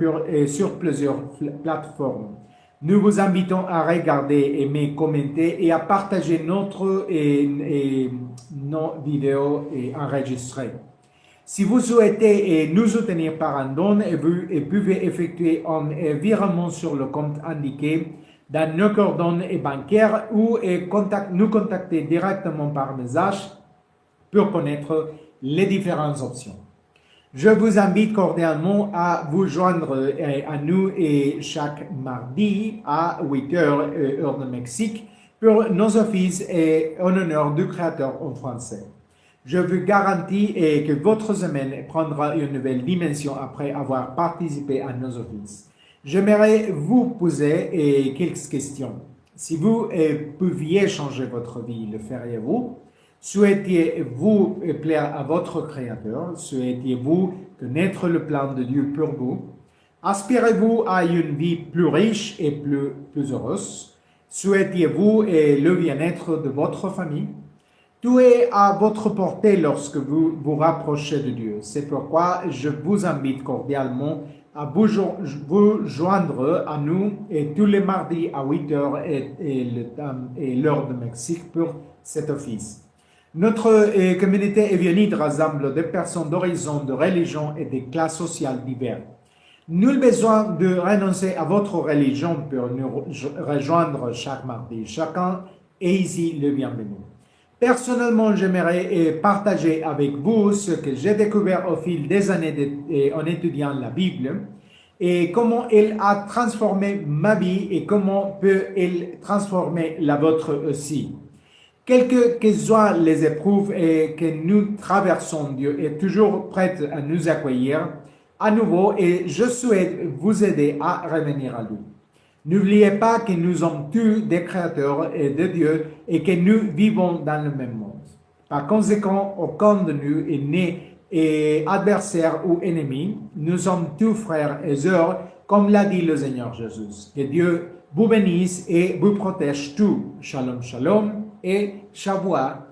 sur plusieurs plateformes. Nous vous invitons à regarder, aimer, commenter et à partager nos vidéos enregistrées. Si vous souhaitez nous soutenir par un don, vous pouvez effectuer un virement sur le compte indiqué dans nos coordonnées bancaires ou nous contacter directement par message pour connaître les différentes options. Je vous invite cordialement à vous joindre à nous chaque mardi à 8h heure de Mexique pour nos offices en honneur du Créateur en français. Je vous garantis que votre semaine prendra une nouvelle dimension après avoir participé à nos offices. J'aimerais vous poser quelques questions. Si vous pouviez changer votre vie, le feriez-vous? Souhaitiez-vous plaire à votre Créateur? Souhaitiez-vous connaître le plan de Dieu pour vous? Aspirez-vous à une vie plus riche et plus heureuse? Souhaitiez-vous le bien-être de votre famille? Tout est à votre portée lorsque vous vous rapprochez de Dieu. C'est pourquoi je vous invite cordialement à vous joindre à nous tous les mardis à 8h et l'heure de Mexique pour cet office. Notre communauté évionite rassemble des personnes d'horizons, de religions et de classes sociales diverses. Nul besoin de renoncer à votre religion pour nous rejoindre chaque mardi. Chacun est ici le bienvenu. Personnellement, j'aimerais partager avec vous ce que j'ai découvert au fil des années en étudiant la Bible et comment elle a transformé ma vie et comment peut-elle transformer la vôtre aussi. Quelles que soient les épreuves que nous traversons, Dieu est toujours prêt à nous accueillir à nouveau et je souhaite vous aider à revenir à lui. N'oubliez pas que nous sommes tous des créateurs de Dieu et que nous vivons dans le même monde. Par conséquent, aucun de nous est né adversaire ou ennemi. Nous sommes tous frères et sœurs, comme l'a dit le Seigneur Jésus. Que Dieu vous bénisse et vous protège tous. Shalom, shalom et Shavua